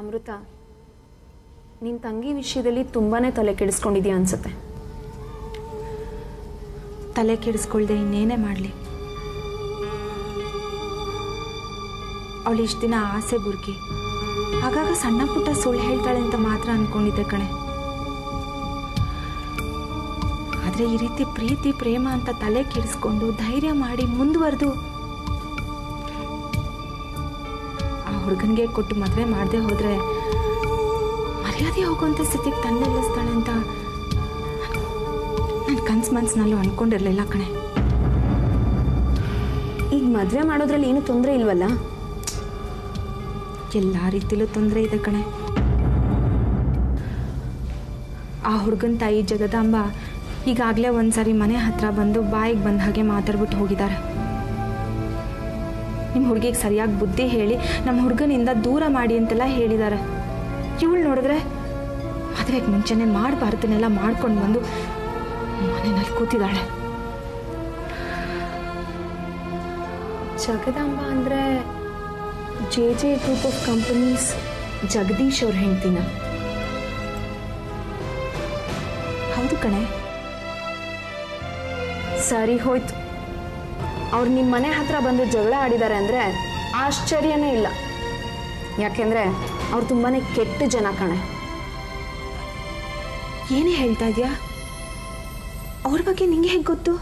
ಅಮೃತ, ನಿನ್ನ ತಂಗಿ ವಿಷಯದಲ್ಲಿ ತುಂಬಾ ತಲೆ ಕೆಡಿಸ್ಕೊಂಡಿದ್ಯಾ ಅನ್ಸುತ್ತೆ. ತಲೆ ಕೆಡಿಸ್ಕೊಳ್ದೆ ಇನ್ನೇನೇ ಮಾಡಲಿ. ಅವಳು ಇಷ್ಟು ದಿನ ಆಸೆ ಬುರ್ಗಿ ಆಗಾಗ ಸಣ್ಣ ಪುಟ್ಟ ಸುಳ್ಳು ಹೇಳ್ತಾಳೆ ಅಂತ ಮಾತ್ರ ಅನ್ಕೊಂಡಿದ್ದೆ ಕಣೆ. ಆದರೆ ಈ ರೀತಿ ಪ್ರೀತಿ ಪ್ರೇಮ ಅಂತ ತಲೆ ಕೆಡಿಸ್ಕೊಂಡು ಧೈರ್ಯ ಮಾಡಿ ಮುಂದುವರೆದು ಆ ಹುಡುಗನಿಗೆ ಕೊಟ್ಟು ಮದುವೆ ಮಾಡದೆ ಹೋದ್ರೆ ಮರ್ಯಾದೆ ಹೋಗುವಂಥ ಸ್ಥಿತಿಗೆ ತಂದೆಲ್ಲಿಸ್ತಾಳೆ ಅಂತ ನಾನು ಮನ್ಸಿನಲ್ಲೂ ಅನ್ಕೊಂಡಿರ್ಲಿಲ್ಲ ಕಣೆ. ಈಗ ಮದುವೆ ಮಾಡೋದ್ರಲ್ಲಿ ಏನು ತೊಂದರೆ ಇಲ್ವಲ್ಲ? ಎಲ್ಲ ರೀತಿಲೂ ತೊಂದರೆ ಇದೆ ಕಣೆ. ಆ ಹುಡುಗನ ತಾಯಿ ಜಗದಾಂಬ ಈಗಾಗಲೇ ಒಂದ್ಸರಿ ಮನೆ ಹತ್ರ ಬಂದು ಬಾಯಿಗೆ ಬಂದ ಹಾಗೆ ಮಾತಾಡ್ಬಿಟ್ಟು ಹೋಗಿದ್ದಾರೆ. ನಿಮ್ಮ ಹುಡುಗಿಗೆ ಸರಿಯಾಗಿ ಬುದ್ಧಿ ಹೇಳಿ ನಮ್ಮ ಹುಡುಗನಿಂದ ದೂರ ಮಾಡಿ ಅಂತೆಲ್ಲ ಹೇಳಿದ್ದಾರೆ. ಇವಳು ನೋಡಿದ್ರೆ ಮದುವೆಗೆ ಮುಂಚೆನೆ ಮಾಡಬಾರ್ದನ್ನೆಲ್ಲ ಮಾಡ್ಕೊಂಡು ಬಂದು ಮನೆಯಲ್ಲಿ ಕೂತಿದ್ದಾಳೆ. ಜಗದಾಂಬ ಅಂದರೆ JJ group of companies Jagadish ಅವ್ರ ಹೆಂಡ್ತಿನ? ಹೌದು ಕಣೆ. ಸರಿ ಹೋಯ್ತು. ಅವ್ರು ನಿಮ್ಮ ಮನೆ ಹತ್ರ ಬಂದು ಜಗಳ ಆಡಿದ್ದಾರೆ ಅಂದರೆ ಆಶ್ಚರ್ಯನೇ ಇಲ್ಲ. ಯಾಕೆಂದರೆ ಅವ್ರು ತುಂಬಾ ಕೆಟ್ಟ ಜನ ಕಣೆ. ಏನೇ ಹೇಳ್ತಾ ಇದೆಯಾ? ಅವ್ರ ಬಗ್ಗೆ ನಿಂಗೆ ಹೇಗೆ ಗೊತ್ತು?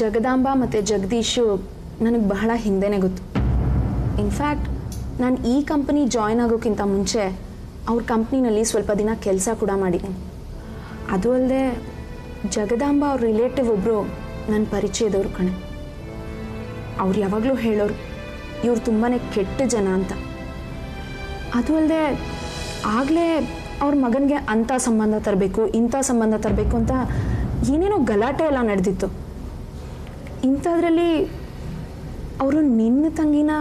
ಜಗದಾಂಬ ಮತ್ತು ಜಗದೀಶು ನನಗೆ ಬಹಳ ಹಿಂದೆನೇ ಗೊತ್ತು. ಇನ್ಫ್ಯಾಕ್ಟ್ ನಾನು ಈ ಕಂಪನಿ ಜಾಯ್ನ್ ಆಗೋಕ್ಕಿಂತ ಮುಂಚೆ ಅವ್ರ ಕಂಪ್ನಿನಲ್ಲಿ ಸ್ವಲ್ಪ ದಿನ ಕೆಲಸ ಕೂಡ ಮಾಡಿದ್ದೀನಿ. ಅದು ಅಲ್ಲದೆ ಜಗದಾಂಬ ಅವ್ರ ರಿಲೇಟಿವ್ ಒಬ್ಬರು ನನ್ನ ಪರಿಚಯದವ್ರು ಕಣೆ. ಅವ್ರು ಯಾವಾಗಲೂ ಹೇಳೋರು ಇವ್ರು ತುಂಬಾ ಕೆಟ್ಟ ಜನ ಅಂತ. ಅದು ಅಲ್ಲದೆ ಆಗಲೇ ಅವ್ರ ಮಗನಿಗೆ ಅಂಥ ಸಂಬಂಧ ತರಬೇಕು ಇಂಥ ಸಂಬಂಧ ತರಬೇಕು ಅಂತ ಏನೇನೋ ಗಲಾಟೆ ಎಲ್ಲ ನಡೆದಿತ್ತು. ಇಂಥದ್ರಲ್ಲಿ ಅವರು ನಿನ್ನ ತಂಗಿನ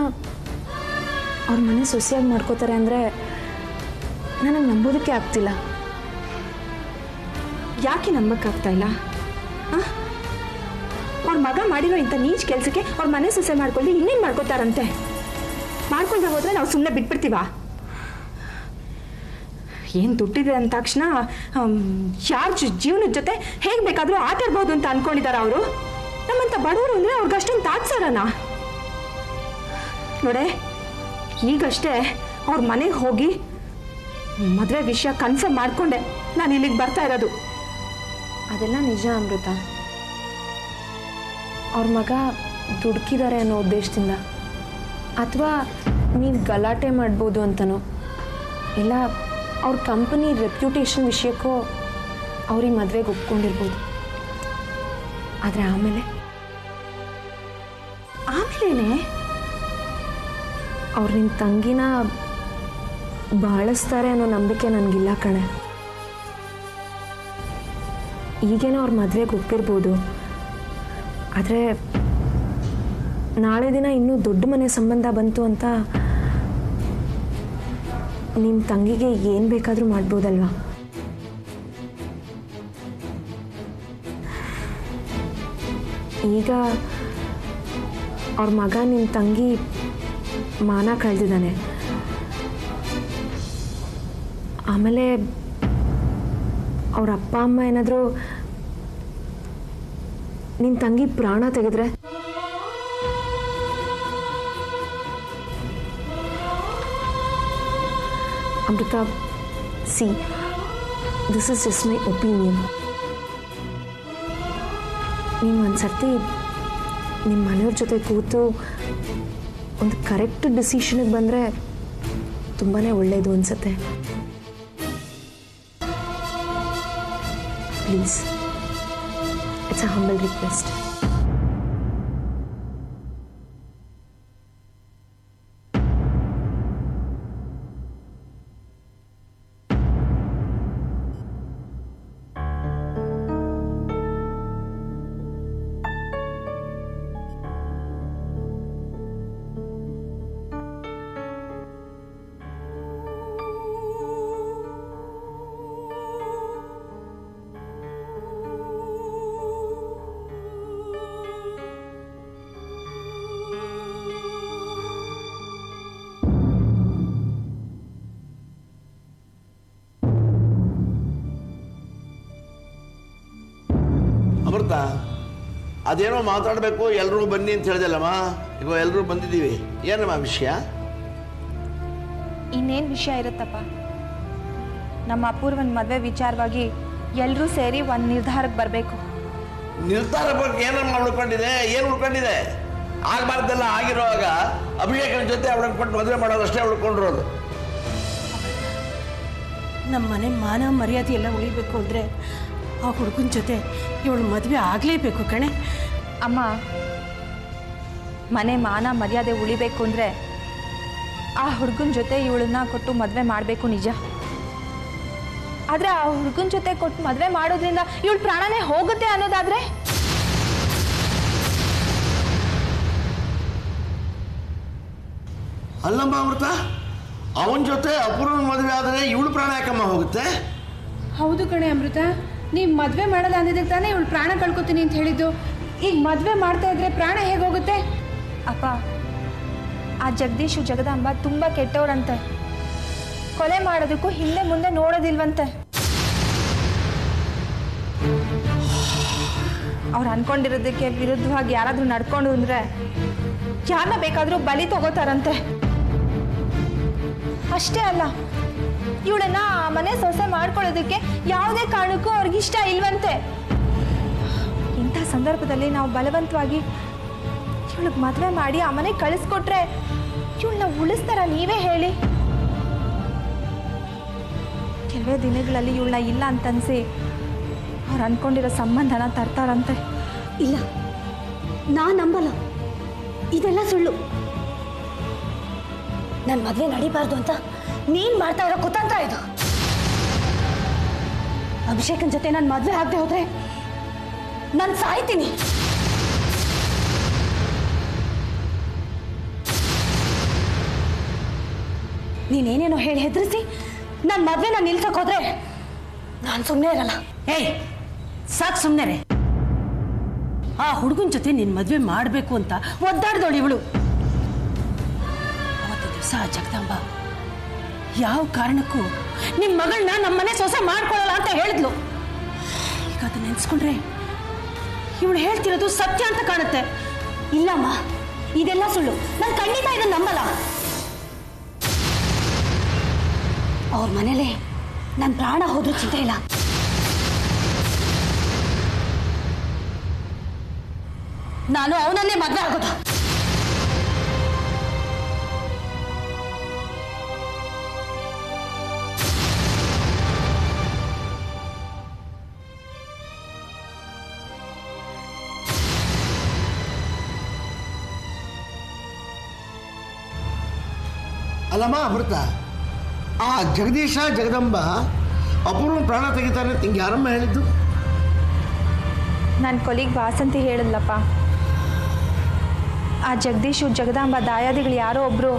ಅವ್ರ ಮನೆ ಸೊಸೆಯಾಗಿ ಮಾಡ್ಕೋತಾರೆ ಅಂದರೆ ನನಗೆ ನಂಬೋದಕ್ಕೆ ಆಗ್ತಿಲ್ಲ. ಯಾಕೆ ನಂಬಕ್ಕಾಗ್ತಾ ಇಲ್ಲ? ಅವ್ರ ಮಗ ಮಾಡಿರೋ ಇಂಥ ನೀಚ್ ಕೆಲಸಕ್ಕೆ ಅವ್ರ ಮನೆ ಸೊಸೆ ಮಾಡ್ಕೊಂಡು ಇನ್ನೇನು ಮಾಡ್ಕೋತಾರಂತೆ? ಮಾಡ್ಕೊಂಡ್ರೆ ಹೋದ್ರೆ ನಾವು ಸುಮ್ಮನೆ ಬಿಟ್ಬಿಡ್ತೀವ? ಏನು ದುಡ್ಡಿದೆ ಅಂದ ತಕ್ಷಣ ಯಾರ ಜೀವನದ ಜೊತೆ ಹೇಗೆ ಬೇಕಾದರೂ ಆಟ ಆಡ್ಬೋದು ಅಂತ ಅನ್ಕೊಂಡಿದ್ದಾರೆ ಅವರು. ನಮ್ಮಂತ ಬಡವರು ಅಂದರೆ ಅವ್ರಿಗಷ್ಟೊಂದು ತಾತ್ಸಾರನ ನೋಡೆ. ಈಗಷ್ಟೇ ಅವ್ರ ಮನೆಗೆ ಹೋಗಿ ಮದುವೆ ವಿಷಯ ಕನ್ಫರ್ಮ್ ಮಾಡಿಕೊಂಡೆ ನಾನು ಇಲ್ಲಿಗೆ ಬರ್ತಾ ಇರೋದು. ಅದೆಲ್ಲ ನಿಜ ಅಮೃತ. ಅವ್ರ ಮಗ ದುಡುಕಿದ್ದಾರೆ ಅನ್ನೋ ಉದ್ದೇಶದಿಂದ, ಅಥವಾ ನೀವು ಗಲಾಟೆ ಮಾಡ್ಬೋದು ಅಂತನೋ, ಇಲ್ಲ ಅವ್ರ ಕಂಪನಿ ರೆಪ್ಯುಟೇಷನ್ ವಿಷಯಕ್ಕೋ ಅವ್ರಿಗೆ ಮದುವೆಗೆ ಒಪ್ಕೊಂಡಿರ್ಬೋದು. ಆದರೆ ಆಮೇಲೇನೆ ಅವ್ರು ನಿನ್ನ ತಂಗಿನ ಬಾಳಿಸ್ತಾರೆ ಅನ್ನೋ ನಂಬಿಕೆ ನನಗಿಲ್ಲ ಕಣೆ. ಈಗೇನೋ ಅವ್ರ ಮದುವೆಗೆ ಒಪ್ಪಿರ್ಬೋದು, ಆದರೆ ನಾಳೆ ದಿನ ಇನ್ನೂ ದೊಡ್ಡ ಮನೆ ಸಂಬಂಧ ಬಂತು ಅಂತ ನಿಮ್ಮ ತಂಗಿಗೆ ಏನು ಬೇಕಾದರೂ ಮಾಡ್ಬೋದಲ್ವಾ? ಈಗ ಅವ್ರ ಮಗ ನಿಮ್ಮ ತಂಗಿ ಮಾನ ಕಳೆದಿದ್ದಾನೆ. ಆಮೇಲೆ ಅವ್ರ ಅಪ್ಪ ಅಮ್ಮ ಏನಾದರೂ ನಿನ್ನ ತಂಗಿ ಪ್ರಾಣ ತೆಗೆದ್ರೆ Amrutha, see, this is just my opinion. ನೀವು ಒಂದು ಸರ್ತಿ ನಿಮ್ಮ ಮನೆಯವ್ರ ಜೊತೆ ಕೂತು ಒಂದು ಕರೆಕ್ಟ್ ಡಿಸಿಷನ್ಗೆ ಬಂದರೆ ತುಂಬಾ ಒಳ್ಳೆಯದು ಅನಿಸುತ್ತೆ. Please, it's a humble request. Amrutha, ಅದೇನೋ ಮಾತಾಡಬೇಕು, ಎಲ್ಲರೂ ಬನ್ನಿ ಅಂತ ಹೇಳಿದೆಲ್ಲಮ್ಮ. ಈಗ ಎಲ್ಲರೂ ಬಂದಿದ್ದೀವಿ. ಏನಮ್ಮ ವಿಷಯ? ಇನ್ನೇನು ವಿಷಯ ಇರುತ್ತಪ್ಪ? ನಮ್ಮ ಅಪೂರ್ವನ ಮದುವೆ ವಿಚಾರವಾಗಿ ಎಲ್ಲರೂ ಸೇರಿ ಒಂದು ನಿರ್ಧಾರಕ್ಕೆ ಬರಬೇಕು. ನಿರ್ಧಾರ ಬಗ್ಗೆ ಏನಮ್ಮ ಉಳ್ಕೊಂಡಿದೆ? ಏನು ಉಳ್ಕೊಂಡಿದೆ? ಆಗಬಾರ್ದೆಲ್ಲ ಆಗಿರುವಾಗ ಅಭಿಷೇಕನ ಜೊತೆ ಅವಳನ್ನು ಕೊಟ್ಟು ಮದುವೆ ಮಾಡೋದಷ್ಟೇ ಉಳ್ಕೊಂಡಿರೋದು. ನಮ್ಮ ಮನೆ ಮಾನ ಮರ್ಯಾದೆ ಎಲ್ಲ ಉಳಿಬೇಕು ಅಂದರೆ ಆ ಹುಡುಗನ ಜೊತೆ ಇವಳು ಮದುವೆ ಆಗಲೇಬೇಕು ಕಣೆ. ಅಮ್ಮ, ಮನೆ ಮಾನ ಮರ್ಯಾದೆ ಉಳಿಬೇಕು ಅಂದರೆ ಆ ಹುಡುಗನ ಜೊತೆ ಇವಳನ್ನ ಕೊಟ್ಟು ಮದುವೆ ಮಾಡಬೇಕು, ನಿಜ. ಆದರೆ ಆ ಹುಡುಗನ ಜೊತೆ ಕೊಟ್ಟು ಮದುವೆ ಮಾಡೋದ್ರಿಂದ ಇವಳು ಪ್ರಾಣನೇ ಹೋಗುತ್ತೆ ಅನ್ನೋದಾದರೆ? ಅಲ್ಲಮ್ಮ ಅಮೃತ, ಅವನ ಜೊತೆ ಅಪೂರ್ವನ ಮದುವೆ ಆದರೆ ಇವಳು ಪ್ರಾಣ ಯಾಕಮ್ಮ ಹೋಗುತ್ತೆ? ಹೌದು ಕಣೆ ಅಮೃತ, ನೀವು ಮದುವೆ ಮಾಡಲ್ಲ ಅಂದಿದ್ದಕ್ಕೆ ತಾನೇ ಇವಳು ಪ್ರಾಣ ಕಳ್ಕೊತೀನಿ ಅಂತ ಹೇಳಿದ್ದು. ಈಗ ಮದುವೆ ಮಾಡ್ತಾ ಇದ್ರೆ ಪ್ರಾಣ ಹೇಗೆ ಹೋಗುತ್ತೆ? ಅಪ್ಪ, ಆ ಜಗದೀಶು ಜಗದಾಂಬ ತುಂಬ ಕೆಟ್ಟವರಂತೆ. ಕೊಲೆ ಮಾಡೋದಕ್ಕೂ ಹಿಂದೆ ಮುಂದೆ ನೋಡೋದಿಲ್ವಂತೆ. ಅವ್ರು ಅನ್ಕೊಂಡಿರೋದಕ್ಕೆ ವಿರುದ್ಧವಾಗಿ ಯಾರಾದರೂ ನಡ್ಕೊಂಡು ಅಂದರೆ ಯಾರನ್ನ ಬೇಕಾದರೂ ಬಲಿ ತಗೋತಾರಂತೆ. ಅಷ್ಟೇ ಅಲ್ಲ, ಇವಳನ್ನ ಆ ಮನೆ ಸೊಸೆ ಮಾಡ್ಕೊಳ್ಳೋದಕ್ಕೆ ಯಾವುದೇ ಕಾರಣಕ್ಕೂ ಅವ್ರಿಗಿಷ್ಟ ಇಲ್ವಂತೆ. ಇಂಥ ಸಂದರ್ಭದಲ್ಲಿ ನಾವು ಬಲವಂತವಾಗಿ ಇವಳಿಗೆ ಮದುವೆ ಮಾಡಿ ಆ ಮನೆಗೆ ಕಳಿಸ್ಕೊಟ್ರೆ ಇವಳನ್ನ ಉಳಿಸ್ತಾರ? ನೀವೇ ಹೇಳಿ. ಕೆಲವೇ ದಿನಗಳಲ್ಲಿ ಇವಳನ್ನ ಇಲ್ಲ ಅಂತನ್ಸಿ ಅವ್ರು ಅನ್ಕೊಂಡಿರೋ ಸಂಬಂಧನ ತರ್ತಾರಂತೆ. ಇಲ್ಲ, ನಾನು ನಂಬಲ್ಲ. ಇದೆಲ್ಲ ಸುಳ್ಳು. ನನ್ನ ಮದುವೆ ನಡೀಬಾರ್ದು ಅಂತ ನೀನು ಮಾಡ್ತಾ ಇರೋ ಕುತಂತ್ರ ಇದು. ಅಭಿಷೇಕನ್ ಜೊತೆ ನಾನು ಮದುವೆ ಆಗದೆ ಹೋದ್ರೆ ನಾನು ಸಾಯ್ತೀನಿ. ನೀನೇನೇನೋ ಹೇಳಿ ಹೆದರಿಸಿ ನನ್ನ ಮದುವೆನ ನಿಲ್ಸಕ್ ಹೋದ್ರೆ ನಾನು ಸುಮ್ಮನೆ ಇರಲ್ಲ. ಏಯ್, ಸಾಕು ಸುಮ್ಮನೆ. ಆ ಹುಡುಗನ ಜೊತೆ ನಿನ್ನ ಮದುವೆ ಮಾಡಬೇಕು ಅಂತ ಒದ್ದಾಡ್ದವಳು ಇವಳು. ಅವತ್ತು ದಿವಸ ಜಗದಾಂಬ ಯಾವ ಕಾರಣಕ್ಕೂ ನಿಮ್ಮ ಮಗಳನ್ನ ನಮ್ಮನೆ ಸೊಸೆ ಮಾಡ್ಕೊಳ್ಳಲ್ಲ ಅಂತ ಹೇಳಿದ್ಲು. ಈಗ ಅದನ್ನ ನೆನ್ಸ್ಕೊಂಡ್ರೆ ಇವಳು ಹೇಳ್ತಿರೋದು ಸತ್ಯ ಅಂತ ಕಾಣುತ್ತೆ. ಇಲ್ಲಮ್ಮ, ಇದೆಲ್ಲ ಸುಳ್ಳು. ನಾನು ಖಂಡಿತ ಇದನ್ನ ನಂಬಲ್ಲ. ಅವ್ರ ಮನೇಲೆ ನನ್ನ ಪ್ರಾಣ ಹೋದ್ರೂ ಚಿಂತೆ ಇಲ್ಲ. ನಾನು ಅವನನ್ನೇ ಮದುವೆ ಆಗೋದು. ಅಲ್ಲಮ್ಮ ಅಮೃತ, ಆ ಜಗದೀಶ ಜಗದಂಬ ಅಪೂರ್ವ ಪ್ರಾಣ ತೆಗಿತಾರೆ ಅಂತ ಹಿಂಗೆ ಯಾರಮ್ಮ ಹೇಳಿದ್ದು? ನನ್ನ ಕೊಲಿಗೆ ವಾಸಂತಿ ಹೇಳಿದ್ಲಪ್ಪ. ಆ ಜಗದೀಶು ಜಗದಾಂಬ ದಾಯಾದಿಗಳು ಯಾರೋ ಒಬ್ಬರು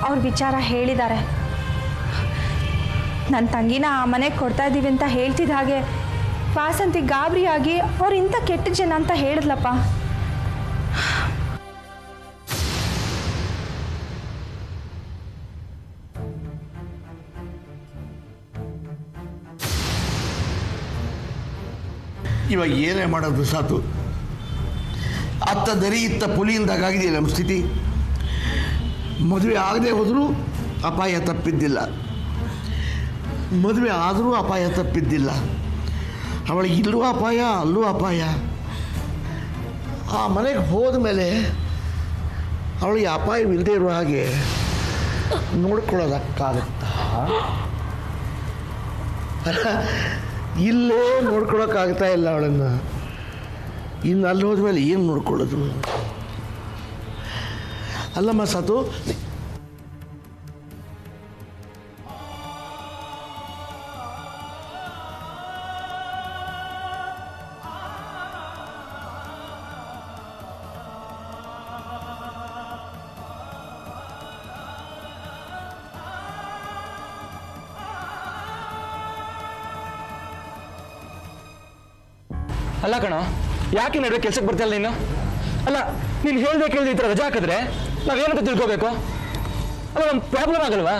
ಅವ್ರ ವಿಚಾರ ಹೇಳಿದ್ದಾರೆ. ನನ್ನ ತಂಗಿನ ಆ ಮನೆಗೆ ಕೊಡ್ತಾ ಇದ್ದೀವಿ ಅಂತ ಹೇಳ್ತಿದ್ದ ಹಾಗೆ ವಾಸಂತಿ ಗಾಬರಿಯಾಗಿ ಅವ್ರು ಇಂಥ ಕೆಟ್ಟ ಜನ ಅಂತ ಹೇಳಿದ್ಲಪ್ಪ. ಇವಾಗ ಏನೇ ಮಾಡೋದು ಸಾತು? ಅತ್ತ ದರಿ ಇತ್ತ ಪುಲಿಯಿಂದಾಗಿದೆಯಲ್ಲ ನಮ್ಮ ಸ್ಥಿತಿ. ಮದುವೆ ಆಗದೆ ಹೋದರೂ ಅಪಾಯ ತಪ್ಪಿದ್ದಿಲ್ಲ, ಮದುವೆ ಆದರೂ ಅಪಾಯ ತಪ್ಪಿದ್ದಿಲ್ಲ. ಅವಳಿಗೆ ಇಲ್ಲೂ ಅಪಾಯ, ಅಲ್ಲೂ ಅಪಾಯ. ಆ ಮನೆಗೆ ಹೋದ ಮೇಲೆ ಅವಳಿಗೆ ಅಪಾಯವಿಲ್ಲದೆ ಇರುವ ಹಾಗೆ ನೋಡ್ಕೊಳ್ಳೋದಕ್ಕಾಗತ್ತಾ? ಇಲ್ಲೇ ನೋಡ್ಕೊಳಕ್ಕಾಗ್ತಾ ಇಲ್ಲ ಅವಳನ್ನು. ಇನ್ನು ಅಲ್ಲಿ ಹೋದ್ಮೇಲೆ ಏನು ನೋಡ್ಕೊಳ್ಳೋದು? ಅಲ್ಲಮ್ಮ ಸಾತು, ಅಲ್ಲ ಕಣ, ಯಾಕೆ ನಡುವೆ ಕೆಲ್ಸಕ್ಕೆ ಬರ್ತಿಲ್ಲ ನೀನು? ಅಲ್ಲ, ನೀನು ಹೇಳ್ದೆ ಕೇಳಿದ್ರೆ ಈ ಥರ ರಜಾ ಹಾಕಿದ್ರೆ ನಾವೇನಂತ ತಿಳ್ಕೋಬೇಕು? ಅಲ್ಲ, ನಮ್ಮ ಪ್ರಾಬ್ಲಮ್ ಆಗಲ್ವಾ?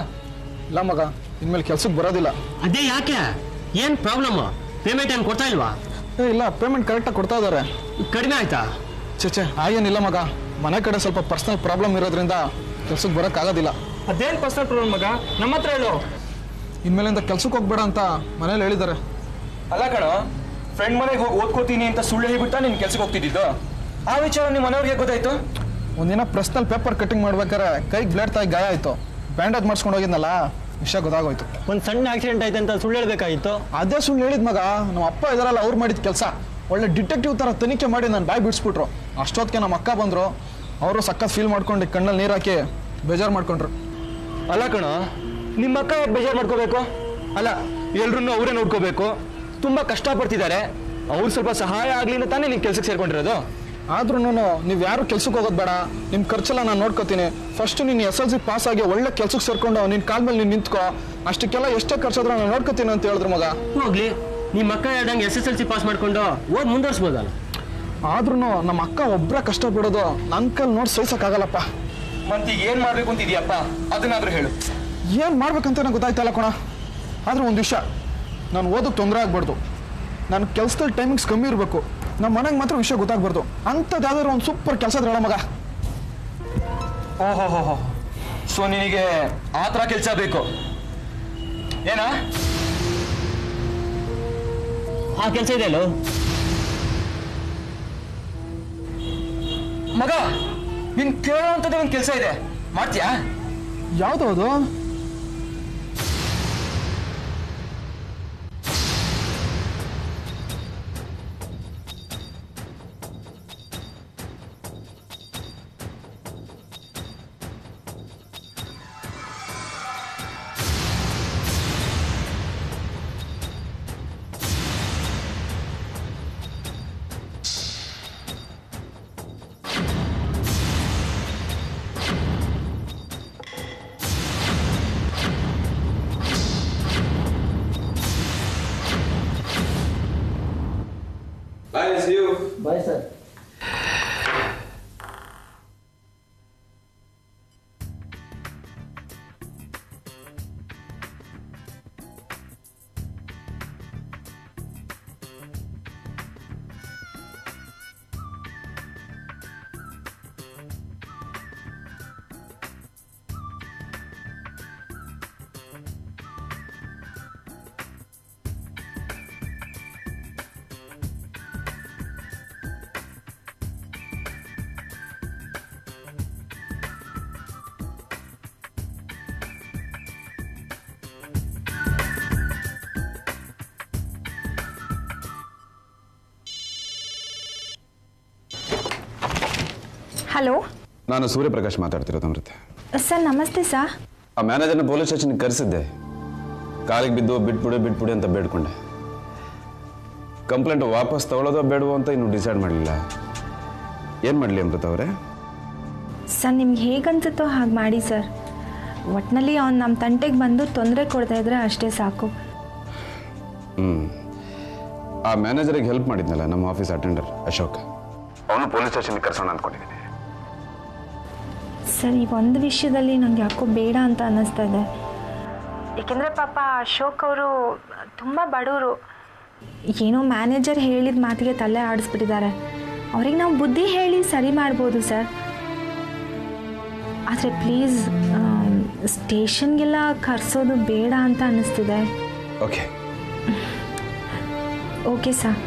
ಇಲ್ಲ ಮಗ, ಇನ್ಮೇಲೆ ಕೆಲ್ಸಕ್ಕೆ ಬರೋದಿಲ್ಲ. ಅದೇ ಯಾಕೆ? ಏನು ಪ್ರಾಬ್ಲಮ್? ಪೇಮೆಂಟ್ ಏನು ಕೊಡ್ತಾ ಇಲ್ವಾ? ಇಲ್ಲ ಪೇಮೆಂಟ್ ಕರೆಕ್ಟಾಗಿ ಕೊಡ್ತಾ ಇದ್ದಾರೆ. ಕಡಿಮೆ ಆಯ್ತಾ? ಚೇಚೆ ಹಾಗೇನಿಲ್ಲ ಮಗ, ಮನೆ ಕಡೆ ಸ್ವಲ್ಪ ಪರ್ಸನಲ್ ಪ್ರಾಬ್ಲಮ್ ಇರೋದ್ರಿಂದ ಕೆಲ್ಸಕ್ಕೆ ಬರೋಕ್ಕಾಗೋದಿಲ್ಲ. ಅದೇನು ಪರ್ಸನಲ್ ಪ್ರಾಬ್ಲಮ್ ಮಗ, ನಮ್ಮ ಹತ್ರ ಹೇಳು. ಇನ್ಮೇಲಿಂದ ಕೆಲ್ಸಕ್ಕೆ ಹೋಗ್ಬೇಡ ಅಂತ ಮನೇಲಿ ಹೇಳಿದ್ದಾರೆ. ಅಲ್ಲ ಕಣೋ, ಫ್ರೆಂಡ್ ಮನೆಗೆ ಹೋಗಿ ಓದ್ಕೋತೀನಿ ಅಂತ ಸುಳ್ಳು ಹೇಳ್ಬಿಟ್ಟ ನೀನು ಕೆಲ್ಸಕ್ಕೆ ಹೋಗ್ತಿದ್ದು. ಆ ವಿಚಾರ ನಿಮ್ಮ ಮನೆಯವ್ರಿಗೆ ಗೊತ್ತಾಯ್ತು? ಒಂದಿನ ಪರ್ಸನಲ್ ಪೇಪರ್ ಕಟಿಂಗ್ ಮಾಡ್ಬೇಕಾದ್ರೆ ಕೈಗೆ ಬ್ಲೇಡ್ ತಾಯಿ ಗಾಯ ಆಯಿತು. ಬ್ಯಾಂಡೇಜ್ ಮಾಡಿಸ್ಕೊಂಡು ಹೋಗಿದ್ನಲ್ಲ, ವಿಷಯ ಗೊತ್ತಾಗೋಯ್ತು. ಒಂದು ಸಣ್ಣ ಆಕ್ಸಿಡೆಂಟ್ ಆಯ್ತು ಅಂತ ಸುಳ್ಳು ಹೇಳ್ಬೇಕಾಗಿತ್ತು. ಅದೇ ಸುಳ್ಳು ಹೇಳಿದ ಮಗ. ನಮ್ಮ ಅಪ್ಪ ಇದಾರಲ್ಲ, ಅವ್ರು ಮಾಡಿದ ಕೆಲಸ ಒಳ್ಳೆ ಡಿಟೆಕ್ಟಿವ್ ಥರ ತನಿಖೆ ಮಾಡಿ ನಾನು ಬಾಯ್ ಬಿಡಿಸ್ಬಿಟ್ರು. ಅಷ್ಟೊತ್ತಿಗೆ ನಮ್ಮ ಅಕ್ಕ ಬಂದರು. ಅವರು ಸಖತ್ ಫೀಲ್ ಮಾಡ್ಕೊಂಡು ಕಣ್ಣಲ್ಲಿ ನೀರು ಹಾಕಿ ಬೇಜಾರು ಮಾಡ್ಕೊಂಡ್ರು. ಅಲ್ಲ ಕಣೋ, ನಿಮ್ಮ ಅಕ್ಕ ಯಾಕೆ ಬೇಜಾರು ಮಾಡ್ಕೋಬೇಕು? ಅಲ್ಲ, ಎಲ್ರೂ ಅವರೇ ನೋಡ್ಕೋಬೇಕು. ತುಂಬ ಕಷ್ಟಪಡ್ತಿದ್ದಾರೆ. ಅವ್ರು ಸ್ವಲ್ಪ ಸಹಾಯ ಆಗಲಿ ಅಂತ ತಾನೇ ನೀವು ಕೆಲ್ಸಕ್ಕೆ ಸೇರ್ಕೊಂಡಿರೋದು. ಆದ್ರೂ ನೀವು ಯಾರು ಕೆಲ್ಸಕ್ಕೆ ಹೋಗೋದು ಬೇಡ, ನಿಮ್ಮ ಖರ್ಚೆಲ್ಲ ನಾನು ನೋಡ್ಕೋತೀನಿ. ಫಸ್ಟ್ ನೀನು SLC ಪಾಸ್ ಆಗಿ ಒಳ್ಳೆ ಕೆಲ್ಸಕ್ಕೆ ಸೇರ್ಕೊಂಡು ನಿನ್ನ ಕಾಲ ಮೇಲೆ ನೀನು ನಿಂತ್ಕೋ. ಅಷ್ಟಕ್ಕೆಲ್ಲ ಎಷ್ಟೇ ಖರ್ಚಾದ್ರೂ ನಾನು ನೋಡ್ಕೋತೀನಿ ಅಂತ ಹೇಳಿದ್ರು ಮಗ. ಹೋಗ್ಲಿ, ನಿಮ್ಮ ಅಕ್ಕ ಹೇಳ್ದಂಗೆ SSLC ಪಾಸ್ ಮಾಡ್ಕೊಂಡು ಓದ್ ಮುಂದುವರ್ಸ್ಬೋದಲ್ಲ. ಆದ್ರೂ ನಮ್ಮ ಅಕ್ಕ ಒಬ್ಬರೇ ಕಷ್ಟ ಬಿಡೋದು ನನ್ನ ಕೈಲಿ ನೋಡಿ ಸಹಿಸೋಕ್ಕಾಗಲ್ಲಪ್ಪ. ಮಂತೀಗ ಏನು ಮಾಡಬೇಕು ಅಂತಿದ್ಯಪ್ಪ, ಅದನ್ನಾದ್ರೂ ಹೇಳು. ಏನು ಮಾಡ್ಬೇಕಂತ ನಂಗೆ ಗೊತ್ತಾಯ್ತಲ್ಲ ಕಣ. ಆದ್ರೆ ಒಂದು ವಿಷಯ, ನಾನು ಓದೋಕ್ಕೆ ತೊಂದರೆ ಆಗ್ಬಾರ್ದು. ನನ್ನ ಕೆಲಸದಲ್ಲಿ ಟೈಮಿಂಗ್ಸ್ ಕಮ್ಮಿ ಇರಬೇಕು. ನಮ್ಮ ಮನೆಗೆ ಮಾತ್ರ ವಿಷಯ ಗೊತ್ತಾಗ್ಬಾರ್ದು. ಅಂಥದ್ದು ಯಾವ್ದಾದ್ರು ಒಂದು ಸೂಪರ್ ಕೆಲಸ ಇದ್ರಲ್ಲ ಮಗ. ಓಹೋ, ಸೊ ನಿನಗೆ ಆ ಥರ ಕೆಲಸ ಬೇಕು ಏನಾ? ಆ ಕೆಲಸ ಇದೆ ಅಲ್ಲೋ ಮಗ. ನೀನ್ ಕೇಳೋವಂಥದ್ದೇ ಒಂದು ಕೆಲಸ ಇದೆ, ಮಾಡ್ತೀಯಾ? ಯಾವುದು ಅದು? Bye, see you. Bye sir. Hello, ನಾನು ಸೂರ್ಯಪ್ರಕಾಶ್ ಮಾತಾಡ್ತಿರೋದು ಅಮೃತ. ಸರ್ ನಮಸ್ತೆ ಸರ್. ಆ ಮ್ಯಾನೇಜರ್ನ ಪೊಲೀಸ್ ಸ್ಟೇಷನ್ಗೆ ಕರೆಸಿದ್ದೆ. ಕಾಲಿಗೆ ಬಿದ್ದು ಬಿಟ್ಬಿಡಿ ಅಂತ ಬೇಡ್ಕೊಂಡೆ. ಕಂಪ್ಲೇಂಟ್ ವಾಪಸ್ ತಗೊಳ್ಳೋದೋ ಬೇಡವೋ ಅಂತ ಇನ್ನೂ ಡಿಸೈಡ್ ಮಾಡಲಿಲ್ಲ. ಏನು ಮಾಡಲಿ ಅಮೃತ ಅವರೇ? ಸರ್ ನಿಮ್ಗೆ ಹೇಗನ್ಸುತ್ತೋ ಹಾಗೆ ಮಾಡಿ ಸರ್. ಒಟ್ಟಿನಲ್ಲಿ ಅವ್ನು ನಮ್ಮ ತಂಟೆಗೆ ಬಂದು ತೊಂದರೆ ಕೊಡ್ತಾ ಇದ್ರೆ ಅಷ್ಟೇ ಸಾಕು. ಆ ಮ್ಯಾನೇಜರಿಗೆ ಹೆಲ್ಪ್ ಮಾಡಿದ್ನಲ್ಲ ನಮ್ಮ ಆಫೀಸ್ ಅಟೆಂಡರ್ ಅಶೋಕ್, ಅವನು ಪೊಲೀಸ್ ಸ್ಟೇಷನ್ಗೆ ಕರ್ಸೋಣ ಅಂದ್ಕೊಂಡಿದ್ದೀನಿ. ಸರ್ ಈ ಒಂದು ವಿಷಯದಲ್ಲಿ ನನಗೆ ಯಾಕೋ ಬೇಡ ಅಂತ ಅನ್ನಿಸ್ತಾ ಇದೆ. ಏಕೆಂದರೆ ಪಾಪ ಅಶೋಕ್ ಅವರು ತುಂಬ ಬಡವರು. ಏನೋ ಮ್ಯಾನೇಜರ್ ಹೇಳಿದ ಮಾತಿಗೆ ತಲೆ ಆಡಿಸ್ಬಿಟ್ಟಿದ್ದಾರೆ. ಅವ್ರಿಗೆ ನಾವು ಬುದ್ಧಿ ಹೇಳಿ ಸರಿ ಮಾಡ್ಬೋದು ಸರ್. ಆದರೆ ಪ್ಲೀಸ್ ಸ್ಟೇಷನ್ಗೆಲ್ಲ ಕರೆಸೋದು ಬೇಡ ಅಂತ ಅನ್ನಿಸ್ತಿದೆ. Okay okay sir,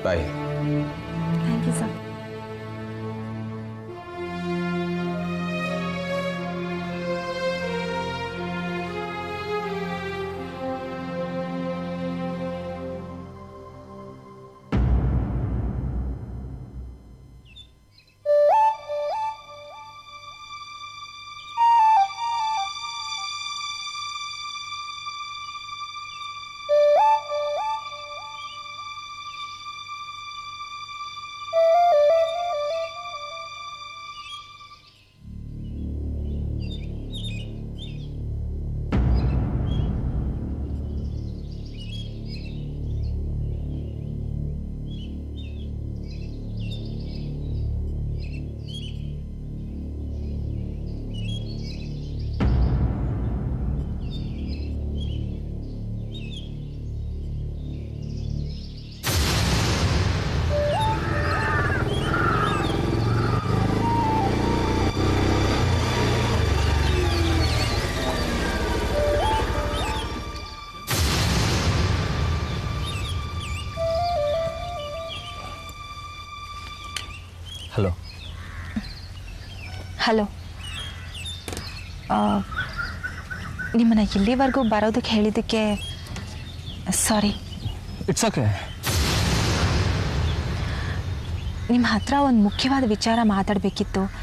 bye. Thank you sir. Hello. Hello. ನಿಮ್ಮನ್ನ ಇಲ್ಲಿವರೆಗೂ ಬರೋದಕ್ಕೆ ಹೇಳಿದ್ದಕ್ಕೆ ಸಾರಿ. It's okay. ನಿಮ್ಮ ಹತ್ರ ಒಂದು ಮುಖ್ಯವಾದ ವಿಚಾರ ಮಾತಾಡಬೇಕಿತ್ತು.